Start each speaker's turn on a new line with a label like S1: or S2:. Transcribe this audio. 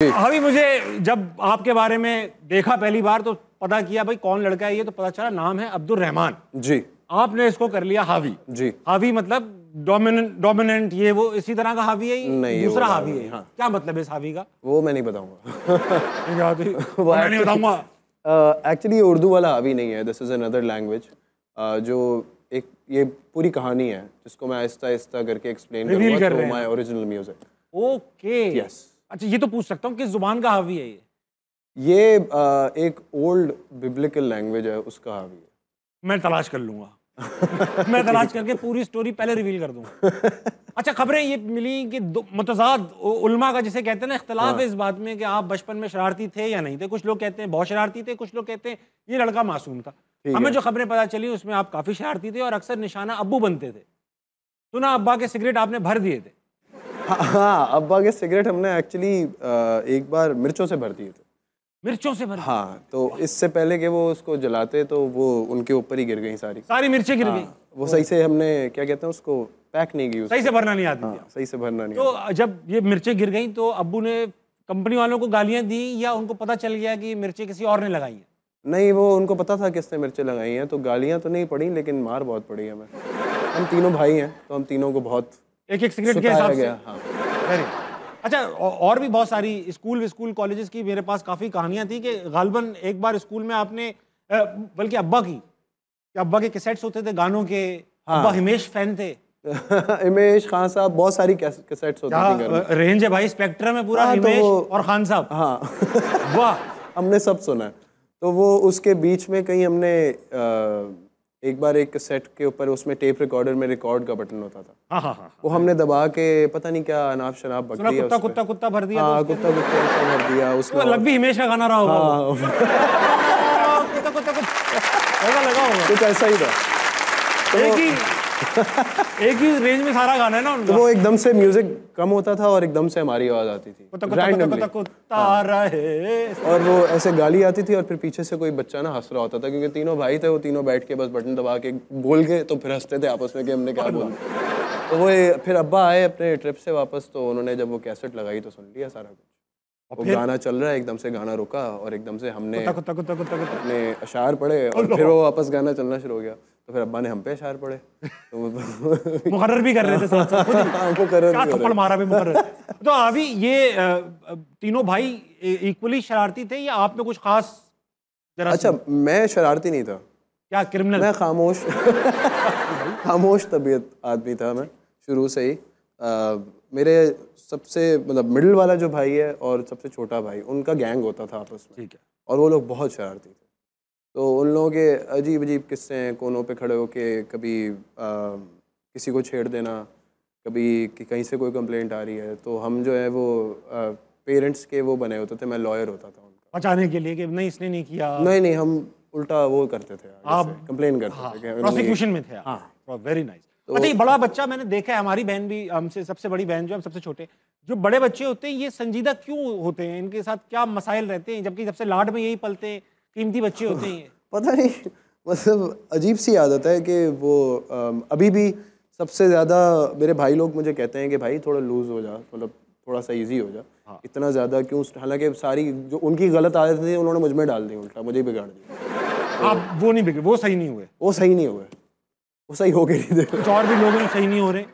S1: अभी मुझे जब आपके बारे में देखा पहली बार तो पता किया भाई कौन लड़का है ये, तो पता चला नाम है अब्दुल रहमान
S2: जी।
S1: आपने इसको कर लिया हावी जी। हावी मतलब डोमिनेंट ये वो इसी तरह का हावी है? नहीं, दूसरा हावी है। हाँ। क्या मतलब है इस हावी का?
S2: वो मैं नहीं बताऊंगा।
S1: वो मैं नहीं बताऊंगा।
S2: एक्चुअली उर्दू वाला हावी नहीं है, दिस इज अनदर लैंग्वेज। जो एक ये पूरी कहानी है जिसको मैं आहिस्ता आहिस्ता करके एक्सप्लेन करूंगा through my original music.
S1: Okay
S2: yes.
S1: अच्छा ये तो पूछ सकता हूँ किस जुबान का हावी है
S2: ये एक ओल्ड बिब्लिकल लैंग्वेज है, उसका हावी है।
S1: मैं तलाश कर लूंगा। मैं तलाश करके पूरी स्टोरी पहले रिवील कर दूंगा। अच्छा खबरें ये मिली कि मुतज़ाद उलमा का जिसे कहते हैं ना इख्तिलाफ है इस बात में कि आप बचपन में शरारती थे या नहीं थे। कुछ लोग कहते हैं बहुत शरारती थे, कुछ लोग कहते हैं ये लड़का मासूम था। हमें जो खबरें पता चली उसमें आप काफी शरारती थे और अक्सर निशाना अब्बू बनते थे। सुना अब्बा के सिगरेट आपने भर दिए थे।
S2: हाँ, अब्बा के सिगरेट हमने एक्चुअली एक बार मिर्चों से भर दिए थे।
S1: मिर्चों से भर?
S2: हाँ, तो इससे पहले कि वो उसको जलाते तो वो उनके ऊपर ही गिर गई सारी मिर्चें
S1: गिर गई।
S2: वो सही से हमने क्या कहते हैं उसको पैक नहीं की,
S1: सही से भरना नहीं आती थी।
S2: सही से भरना नहीं।
S1: तो जब ये मिर्चें गिर गई तो अब्बू ने कंपनी वालों को गालियां दी या उनको पता चल गया कि मिर्चें किसी और ने लगाई हैं?
S2: नहीं, वो उनको पता था किसने मिर्चें लगाई हैं, तो गालियां तो नहीं पड़ी लेकिन मार बहुत पड़ी हमें। हम तीनों भाई हैं तो हम तीनों को बहुत
S1: एक सिगरेट के हिसाब से। हाँ। अच्छा और भी बहुत सारी स्कूल कॉलेजेस की मेरे पास काफ़ी कहानियां थी कि गालबन एक बार स्कूल में आपने बल्कि अब्बा के कैसेट्स होते थे गानों के। हाँ। अब्बा हिमेश फैन थे।
S2: हिमेश खान साहब, बहुत सारी कैसेट्स होती थी घर में।
S1: रेंज है भाई, स्पेक्ट्रम है पूरा। हाँ, हिमेश तो और खान साहब।
S2: हाँ।
S1: वाह,
S2: हमने सब सुना है। तो वो उसके बीच में कहीं हमने एक बार एक कैसेट के ऊपर उसमें टेप रिकॉर्डर में रिकॉर्ड का बटन होता था।
S1: हाँ।
S2: वो हमने दबा के पता नहीं क्या अनाब शराब बक दिया,
S1: कुत्ता भर दिया।
S2: हाँ, कुत्ता भर दिया उसमें।
S1: लग भी हिमेश का गाना रहा होगा। लगा होगा
S2: कुछ ऐसा ही था।
S1: एक ही रेंज में सारा गाना है ना उनका।
S2: तो वो एकदम से म्यूजिक कम होता था और एकदम से हमारी आवाज आती थी
S1: कुत्ता रहे।
S2: और वो ऐसे गाली आती थी और फिर पीछे से कोई बच्चा ना हंस रहा होता था क्योंकि तीनों भाई थे, वो तीनों बैठ के बस बटन दबा के बोल के तो फिर हंसते थे आपस में कि हमने क्या बोला। तो वो फिर अब्बा आए अपने ट्रिप से वापस, तो उन्होंने जब वो कैसेट लगाई तो सुन लिया सारा कुछ। वो गाना चल रहा है, एकदम से गाना रुका और एकदम से हमने अपने अशार पढ़े और फिर वो वापस गाना चलना शुरू हो गया। तो फिर अब्बा ने हम पे अशार पढ़े। तो
S1: मुकर्रर भी कर रहे थे साथ साथ। क्या थप्पड़ मारा भी मुकर्रर। तो अभी ये तीनों भाई इक्वली शरारती थे या आप में कुछ खास?
S2: अच्छा, मैं शरारती नहीं था।
S1: क्या क्रिमिनल?
S2: मैं खामोश तबीयत आदमी था मैं शुरू से ही। मेरे सबसे मतलब मिडिल वाला जो भाई है और सबसे छोटा भाई, उनका गैंग होता था आपस में। ठीक है। और वो लोग बहुत शरारती थे। तो उन लोगों के अजीब अजीब किस्से हैं, कोनों पे खड़े होके कभी किसी को छेड़ देना, कभी कि कहीं से कोई कंप्लेंट आ रही है तो हम जो है वो पेरेंट्स के वो बने होते थे। मैं लॉयर होता था उनका,
S1: बचाने के लिए कि नहीं इसने नहीं किया।
S2: नहीं, हम उल्टा वो करते थे, आप कंप्लेन करते थे।
S1: प्रोसिक्यूशन में थे। हाँ, वेरी नाइस। अच्छा, ये बड़ा बच्चा मैंने देखा है, हमारी बहन भी हमसे सबसे बड़ी बहन जो हम सबसे छोटे, जो बड़े बच्चे होते हैं ये संजीदा क्यों होते हैं? इनके साथ क्या मसाइल रहते हैं जबकि सबसे लाड में यही पलते हैं, कीमती बच्चे होते हैं?
S2: पता नहीं, मतलब अजीब सी आदत है कि वो अभी भी सबसे ज़्यादा मेरे भाई लोग मुझे कहते हैं कि भाई थोड़ा लूज हो जा, मतलब थोड़ा सा इजी हो जा। हाँ। इतना ज़्यादा क्यों? हालांकि सारी जो उनकी गलत आदत थी उन्होंने मुझ में डाल दी, उल्टा मुझे बिगाड़ दिया।
S1: आप वो नहीं बिगड़े, वो सही नहीं हुए।
S2: वो सही नहीं हुए, वो सही हो गए नहीं थे।
S1: और भी लोग सही नहीं हो रहे।